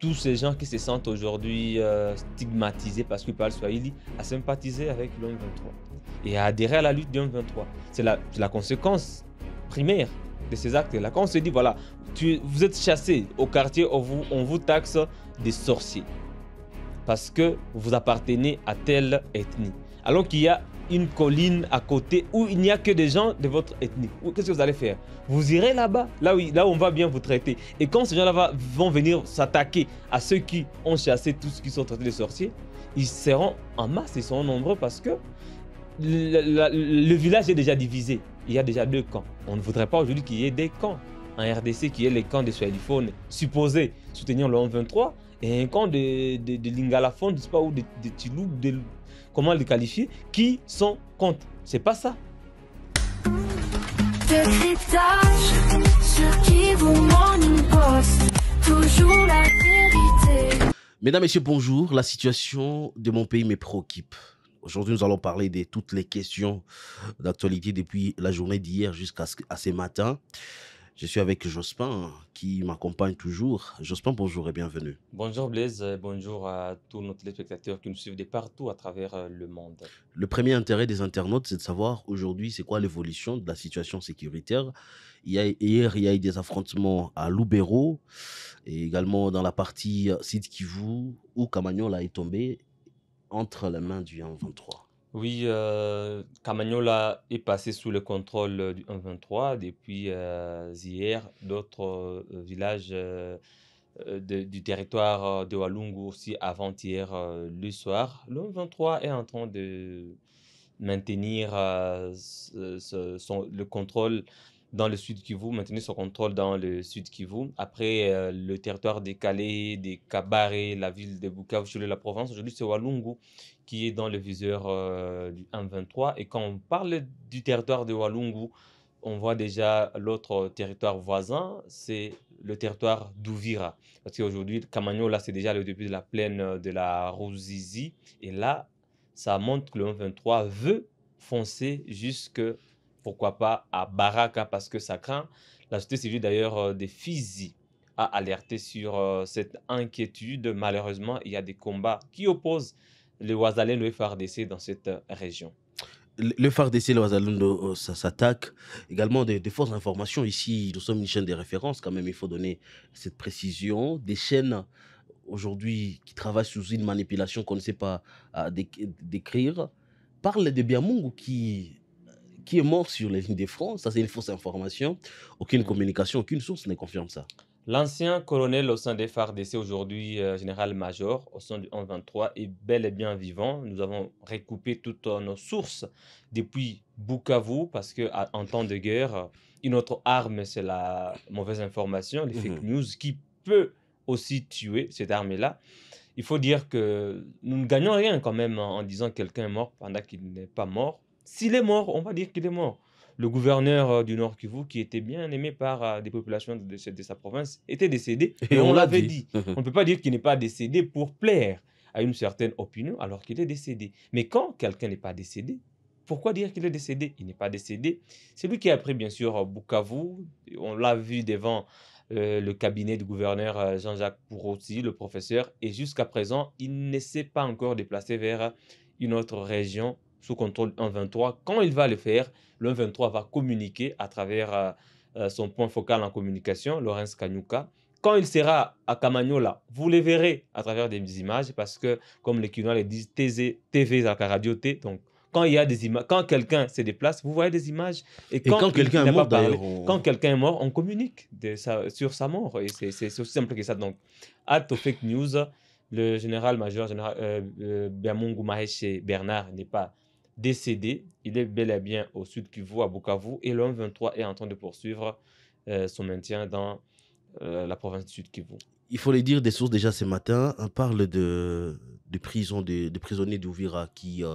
tous ces gens qui se sentent aujourd'hui stigmatisés parce qu'ils parlent Swahili à sympathiser avec le M23 et à adhérer à la lutte du M23. C'est la conséquence primaire de ces actes-là. Quand on se dit, voilà, vous êtes chassés au quartier, on vous taxe des sorciers parce que vous appartenez à telle ethnie. Alors qu'il y a une colline à côté où il n'y a que des gens de votre ethnie. Qu'est-ce que vous allez faire? Vous irez là-bas, là où on va bien vous traiter. Et quand ces gens-là vont venir s'attaquer à ceux qui ont chassé tous ceux qui sont traités de sorciers, ils seront en masse, ils seront nombreux parce que le village est déjà divisé. Il y a déjà deux camps. On ne voudrait pas aujourd'hui qu'il y ait des camps en RDC, qui est les camps des Swahiliphones supposés soutenir le 23 et un camp de Lingalaphones, je ne sais pas, ou de Tilou, comment les qualifier, qui sont contre. C'est pas ça. Décryptage sur Kivu Morning Post, toujours la vérité. Mesdames, Messieurs, bonjour. La situation de mon pays me préoccupe. Aujourd'hui, nous allons parler de toutes les questions d'actualité depuis la journée d'hier jusqu'à ce matin. Je suis avec Jospin qui m'accompagne toujours. Jospin, bonjour et bienvenue. Bonjour Blaise, bonjour à tous nos téléspectateurs qui nous suivent de partout à travers le monde. Le premier intérêt des internautes, c'est de savoir aujourd'hui c'est quoi l'évolution de la situation sécuritaire. Hier, il y a eu des affrontements à Lubero et également dans la partie Sud Kivu où Kamanyola est tombé entre les mains du 1-23. Oui, Camagnola est passé sous le contrôle du 1-23 depuis hier. D'autres villages du territoire de Walungu aussi avant-hier le soir. Le 1-23 est en train de maintenir le contrôle dans le sud Kivu, maintenir son contrôle dans le sud Kivu. Après le territoire des Calais, des Kabaré, la ville de Bukavu, sur la province, aujourd'hui c'est Walungu qui est dans le viseur du 1-23. Et quand on parle du territoire de Walungu, on voit déjà l'autre territoire voisin, c'est le territoire d'Ouvira. Parce qu'aujourd'hui, Kamanyola, c'est déjà le début de la plaine de la Ruzizi. Et là, ça montre que le 1-23 veut foncer jusque, pourquoi pas, à Baraka, parce que ça craint. La société civile, d'ailleurs, des Fizi a alerté sur cette inquiétude. Malheureusement, il y a des combats qui opposent le Ouazalène et le FARDC dans cette région. Le FARDC, le Ouazalendo, ça s'attaque également des fausses informations. Ici, nous sommes une chaîne de référence, quand même, il faut donner cette précision. Des chaînes aujourd'hui qui travaillent sous une manipulation qu'on ne sait pas décrire parlent de Biamungu qui est mort sur les lignes de front. Ça, c'est une fausse information. Aucune communication, aucune source ne confirme ça. L'ancien colonel au sein des FARDC, aujourd'hui général-major au sein du 1-23, est bel et bien vivant. Nous avons recoupé toutes nos sources depuis Bukavu parce qu'en temps de guerre, une autre arme, c'est la mauvaise information, les fake news, qui peut aussi tuer cette arme-là. Il faut dire que nous ne gagnons rien quand même en disant que quelqu'un est mort pendant qu'il n'est pas mort. S'il est mort, on va dire qu'il est mort. Le gouverneur du Nord Kivu, qui était bien aimé par des populations de sa province, était décédé. Et on l'avait dit. On ne peut pas dire qu'il n'est pas décédé pour plaire à une certaine opinion alors qu'il est décédé. Mais quand quelqu'un n'est pas décédé, pourquoi dire qu'il est décédé? Il n'est pas décédé. C'est lui qui a pris, bien sûr, Bukavu. On l'a vu devant le cabinet du gouverneur Jean-Jacques Bourrosi, le professeur. Et jusqu'à présent, il ne s'est pas encore déplacé vers une autre région sous contrôle 1-23. Quand il va le faire, le 1-23 va communiquer à travers son point focal en communication, Laurence Kanyuka. Quand il sera à Kamanyola, vous le verrez à travers des images parce que, comme les Kinois le disent, TV à la radio T. Donc, quand il y a des images, quand quelqu'un se déplace, vous voyez des images. Et quand quelqu'un est mort, quand quelqu'un est mort, on communique sur sa mort. Et c'est aussi simple que ça. Donc, hâte aux fake news. Le général-major Biamungu Maheshe Bernard n'est pas décédé. Il est bel et bien au sud Kivu, à Bukavu, et le 1-23 est en train de poursuivre son maintien dans la province du sud Kivu. Il faut le dire, des sources déjà ce matin, on parle de prisonniers d'Ouvira qui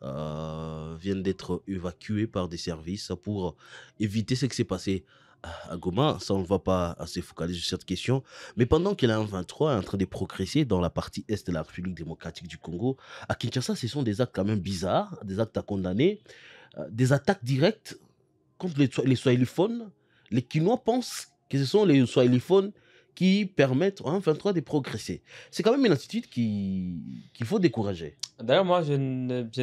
viennent d'être évacués par des services pour éviter ce qui s'est passé à Goma. Ça, on ne va pas assez focaliser sur cette question. Mais pendant que la 1-23 est en train de progresser dans la partie est de la République démocratique du Congo, à Kinshasa, ce sont des actes quand même bizarres, des actes à condamner, des attaques directes contre les Swahiliphones. Les Kinois pensent que ce sont les Swahiliphones qui permettent au M23 de progresser. C'est quand même une attitude qu'il faut décourager. D'ailleurs, moi, je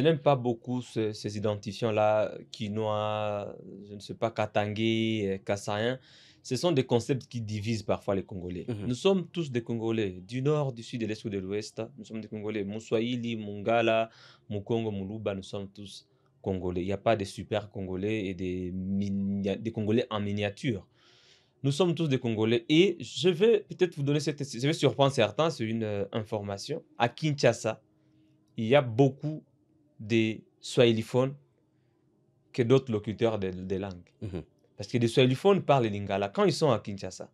n'aime pas beaucoup ces identifiants-là, quinoa, je ne sais pas, katangé, kassaïen. Ce sont des concepts qui divisent parfois les Congolais. Mhm. Nous sommes tous des Congolais, du nord, du sud, de l'est ou de l'ouest. Nous sommes des Congolais. Moussoaïli, Mungala, Mukongo, Muluba, nous sommes tous Congolais. Il n'y a pas des super Congolais et des Congolais en miniature. Nous sommes tous des Congolais. Et je vais peut-être vous donner je vais surprendre certains, c'est une information. À Kinshasa, il y a beaucoup de swahiliphones que d'autres locuteurs des langues. Mhm. Parce que les swahiliphones parlent le lingala quand ils sont à Kinshasa.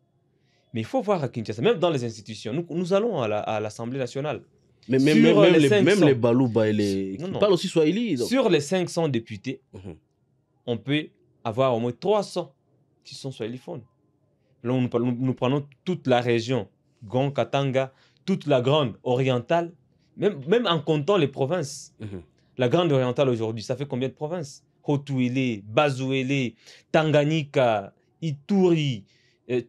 Mais il faut voir à Kinshasa, même dans les institutions, nous allons à l'Assemblée nationale. Mais Sur les 500 même les Balouba et Non, qui non. parlent aussi Swahili. Donc. Sur les 500 députés, Mhm. on peut avoir au moins 300 qui sont swahiliphones. Là, nous prenons toute la région, Grand Katanga, toute la grande orientale, même en comptant les provinces. Mhm. La grande orientale aujourd'hui, ça fait combien de provinces? Hotuele, Bazuele, Tanganyika, Ituri,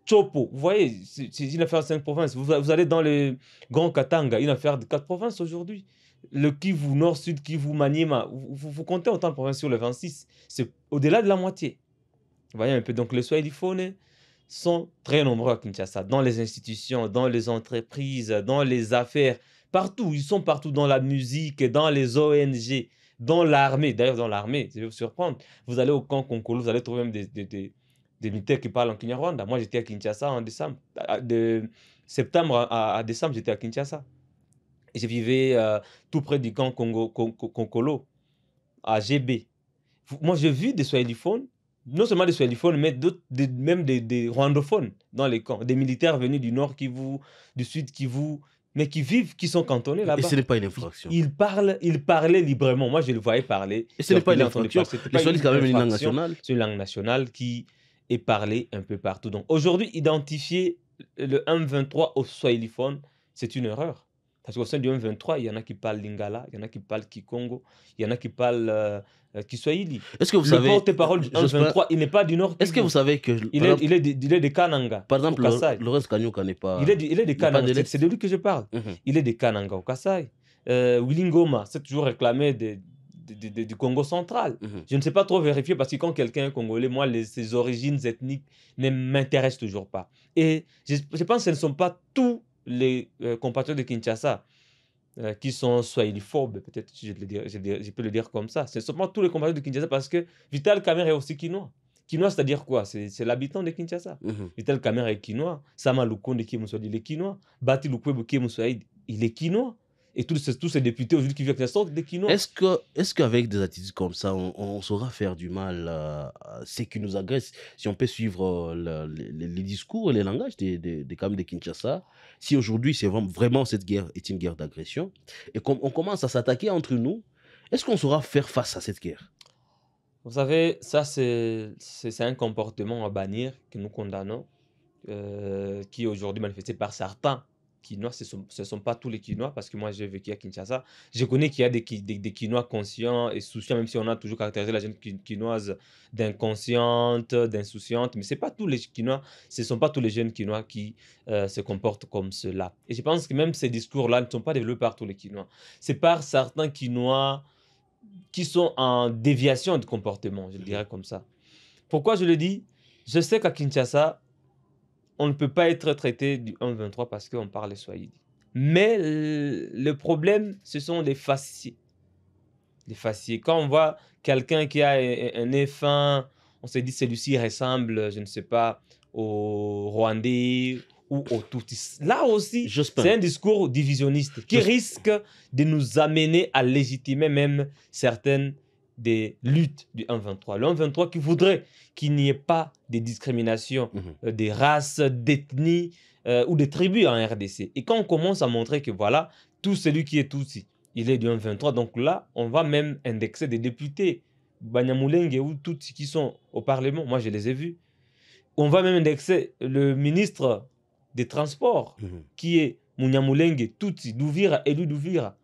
Chopo. Vous voyez, c'est une affaire de 5 provinces. Vous allez dans le Grand Katanga, une affaire de 4 provinces aujourd'hui. Le Kivu, Nord, Sud, Kivu, Maniema. Vous comptez autant de provinces sur le 26. C'est au-delà de la moitié. Vous voyez un peu. Donc, les Swahiliphones sont très nombreux à Kinshasa, dans les institutions, dans les entreprises, dans les affaires, partout. Ils sont partout dans la musique, dans les ONG, dans l'armée. D'ailleurs, dans l'armée, je vais vous surprendre. Vous allez au camp Konkolo, vous allez trouver même des militaires qui parlent en Kinyarwanda. Moi, j'étais à Kinshasa en décembre. De septembre à décembre, j'étais à Kinshasa. Et je vivais tout près du camp Konkolo, à GB. Moi, j'ai vu des swahiliphones, non seulement des swahiliphones, mais même des rwandophones dans les camps. Des militaires venus du nord Kivu, du sud Kivu, mais qui vivent, qui sont cantonnés Et là-bas. ce n'est pas une infraction. Ils parlaient librement. Moi, je le voyais parler. Et ce n'est pas une Lorsqu'il entendait infraction. parler, c'était Le pas Swahili, c'est quand même une langue infraction. nationale. C'est une langue nationale qui est parlée un peu partout. Donc aujourd'hui, identifier le M23 au swahiliphone, c'est une erreur. Parce qu'au sein du M23, il y en a qui parlent lingala, il y en a qui parlent kikongo, il y en a qui parlent kiswahili. Est-ce que vous Le savez. porte-parole du j'ose pas- M23, il n'est pas du Nord Est-ce que Kivu. vous savez que. Il est de Kananga, Par exemple, au Kasaï. Laurence Kanyuka n'est pas. Il est de n'est pas Kananga, de l'Est. c'est de lui que je parle. Mhm. Il est de Kananga, au Kasaï. Willy Ngoma, c'est toujours réclamé du Congo central. Mhm. Je ne sais pas trop vérifier parce que quand quelqu'un est congolais, moi, ses origines ethniques ne m'intéressent toujours pas. Et je pense que ce ne sont pas tous les compatriotes de Kinshasa qui sont swahiliphobes, peut-être je peux le dire comme ça. Ce ne sont pas tous les compatriotes de Kinshasa parce que Vital Kamerhe est aussi quinois. Quinois, c'est-à-dire quoi? C'est l'habitant de Kinshasa. Mhm. Vital Kamerhe est quinois. Sama Lukonde qui est Moussoaïdi, il est quinois. Bati Lukwebo qui est Moussoaïdi, il est quinois. Et tous ces députés aujourd'hui qui vivent à Kinshasa sont des quinois. Est-ce qu'avec des attitudes comme ça, on saura faire du mal à ce qui nous agresse? Si on peut suivre les discours et les langages des Kam de Kinshasa, si aujourd'hui c'est vraiment cette guerre est une guerre d'agression, et qu'on commence à s'attaquer entre nous, est-ce qu'on saura faire face à cette guerre? Vous savez, ça c'est un comportement à bannir que nous condamnons, qui est aujourd'hui manifesté par certains Quinois. Ce ne sont pas tous les Quinois, parce que moi j'ai vécu à Kinshasa. Je connais qu'il y a des Quinois conscients et souciants, même si on a toujours caractérisé la jeune Quinoise d'inconsciente, d'insouciante. Mais c'est pas tous les Quinois, ce ne sont pas tous les jeunes Quinois qui se comportent comme cela. Et je pense que même ces discours-là ne sont pas développés par tous les Quinois. C'est par certains Quinois qui sont en déviation de comportement, je le dirais comme ça. Pourquoi je le dis? Je sais qu'à Kinshasa, on ne peut pas être traité du 1-23 parce qu'on parle swahili. Mais le problème, ce sont les faciès. Les faciès. Quand on voit quelqu'un qui a un nez fin, on se dit celui-ci ressemble, je ne sais pas, au Rwandais ou au Tutsi. Là aussi, Jospin. c'est un discours divisionniste qui risque de nous amener à légitimer même certaines des luttes du 1-23. Le 1-23 qui voudrait qu'il n'y ait pas de discrimination des races, d'ethnies ou de tribus en RDC. Et quand on commence à montrer que voilà, tout celui qui est Tutsi, il est du 1-23, donc là, on va même indexer des députés, Banyamulenge ou Tutsi qui sont au Parlement. Moi, je les ai vus. On va même indexer le ministre des Transports, qui est Munyamulenge, Tutsi, d'Uvira, élu d'Uvira.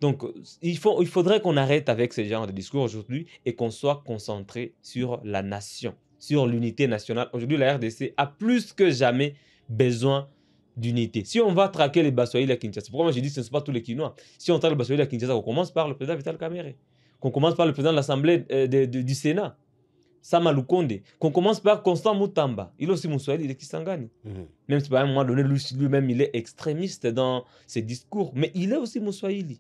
Donc, il faudrait qu'on arrête avec ce genre de discours aujourd'hui et qu'on soit concentré sur la nation, sur l'unité nationale. Aujourd'hui, la RDC a plus que jamais besoin d'unité. Si on va traquer les Baswahili à Kinshasa, pourquoi moi je dis que ce ne sont pas tous les Kinois. Si on traque les Baswahili à Kinshasa, on commence par le président Vital Kamerhe, qu'on commence par le président de l'Assemblée du Sénat, Sama Lukonde, qu'on commence par Constant Mutamba. Il est aussi Moussoali, il est Kisangani. Même si à un moment donné, lui-même, il est extrémiste dans ses discours, mais il est aussi Moussoali.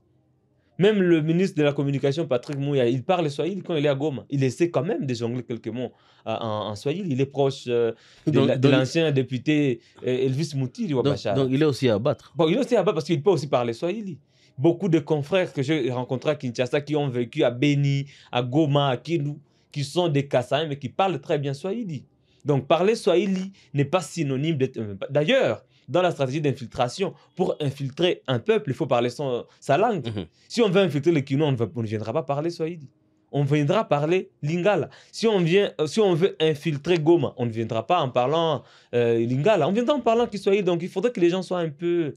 Même le ministre de la Communication, Patrick Mouya, il parle Swahili quand il est à Goma. Il essaie quand même de jongler quelques mots en Swahili. Il est proche de l'ancien député Elvis Moutiri Wabachara. Donc il est aussi à abattre. Bon, il est aussi à abattre parce qu'il peut aussi parler Swahili. Beaucoup de confrères que j'ai rencontrés à Kinshasa qui ont vécu à Beni, à Goma, à Kindu, qui sont des Kassaïs mais qui parlent très bien Swahili. Donc parler Swahili n'est pas synonyme d'être... D'ailleurs, dans la stratégie d'infiltration, pour infiltrer un peuple, il faut parler sa langue. Si on veut infiltrer les Kinois, on ne viendra pas parler Swahili. On viendra parler Lingala. Si on veut infiltrer Goma, on ne viendra pas en parlant Lingala. On viendra en parlant Kiswahili. Donc il faudrait que les gens soient un peu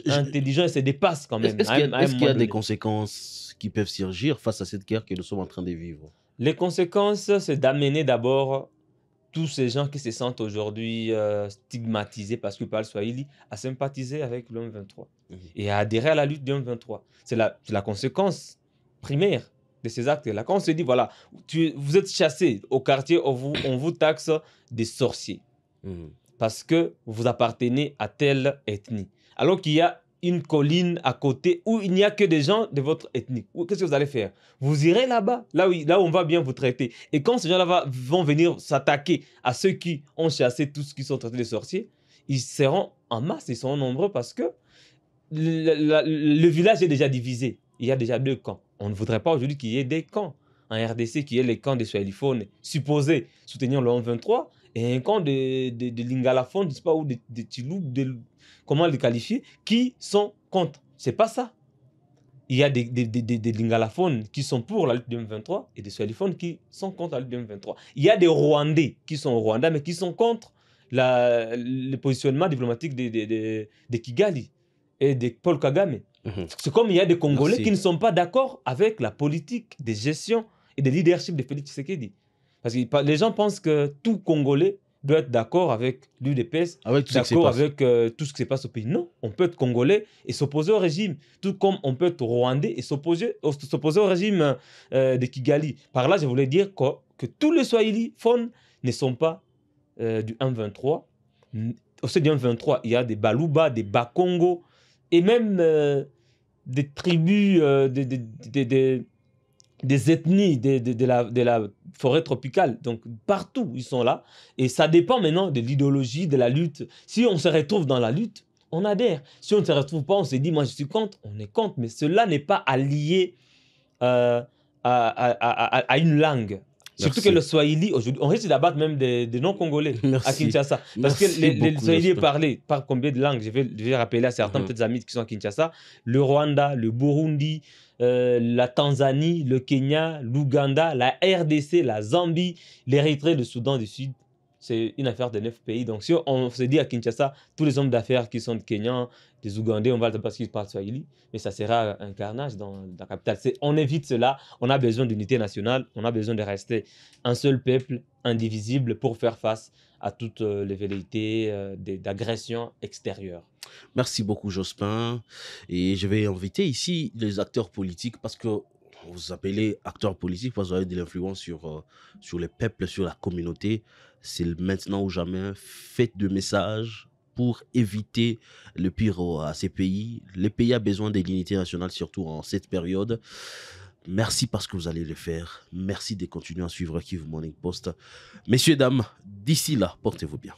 intelligents et se dépassent quand même. Est-ce qu'il y a des conséquences qui peuvent surgir face à cette guerre que nous sommes en train de vivre? Les conséquences, c'est d'amener d'abord tous ces gens qui se sentent aujourd'hui stigmatisés parce qu'ils parlent Swahili à sympathiser avec le M23 et à adhérer à la lutte du M23. C'est la conséquence primaire de ces actes-là. Quand on se dit, voilà, vous êtes chassés au quartier, on vous taxe des sorciers parce que vous appartenez à telle ethnie. Alors qu'il y a une colline à côté où il n'y a que des gens de votre ethnie. Qu'est-ce que vous allez faire? Vous irez là-bas, là où on va bien vous traiter. Et quand ces gens-là vont venir s'attaquer à ceux qui ont chassé tous ceux qui sont traités de sorciers, ils seront en masse, ils seront nombreux parce que le village est déjà divisé. Il y a déjà 2 camps. On ne voudrait pas aujourd'hui qu'il y ait des camps. En RDC, qu'il y ait les camps des Swahiliphones supposés soutenir le 23 et un camp de Lingalaphones, je ne sais pas où, de Tilou, comment les qualifier, qui sont contre. C'est pas ça. Il y a des Lingalaphones qui sont pour la lutte du M23 et des Swahiliphones qui sont contre la lutte du M23. Il y a des Rwandais qui sont au Rwanda mais qui sont contre le positionnement diplomatique de Kigali et de Paul Kagame. C'est comme il y a des Congolais qui ne sont pas d'accord avec la politique de gestion et de leadership de Félix Tshisekedi. Parce que les gens pensent que tout Congolais doit être d'accord avec l'UDPS, d'accord avec tout ce qui se passe au pays. Non, on peut être Congolais et s'opposer au régime, tout comme on peut être Rwandais et s'opposer au régime de Kigali. Par là, je voulais dire que tous les Swahiliphones ne sont pas du M23. Au sein du M23, il y a des Baluba, des Bakongo et même des tribus, des ethnies de la forêt tropicale. Donc, partout, ils sont là. Et ça dépend maintenant de l'idéologie, de la lutte. Si on se retrouve dans la lutte, on adhère. Si on ne se retrouve pas, on se dit, moi, je suis contre, on est contre. Mais cela n'est pas allié à une langue. Surtout que le Swahili, aujourd'hui, on risque d'abattre même des non-congolais à Kinshasa. Parce que les Swahili parlent par combien de langues? Je vais rappeler à certains peut-être amis qui sont à Kinshasa. Le Rwanda, le Burundi, la Tanzanie, le Kenya, l'Ouganda, la RDC, la Zambie, l'Érythrée, le Soudan du Sud. C'est une affaire de 9 pays. Donc si on se dit à Kinshasa, tous les hommes d'affaires qui sont Kenyans, des Ougandais, on va le parce qu'ils parlent Swahili, mais ça sera un carnage dans la capitale. On évite cela, on a besoin d'unité nationale, on a besoin de rester un seul peuple, indivisible, pour faire face à toutes les velléités d'agression extérieure. Merci beaucoup, Jospin. Et je vais inviter ici les acteurs politiques parce que vous appelez acteurs politiques parce que vous avez de l'influence sur les peuples, sur la communauté. C'est maintenant ou jamais. Faites de messages pour éviter le pire à ces pays. Le pays a besoin de l'unité nationale, surtout en cette période. Merci parce que vous allez le faire. Merci de continuer à suivre Kivu Morning Post. Messieurs, dames, d'ici là, portez-vous bien.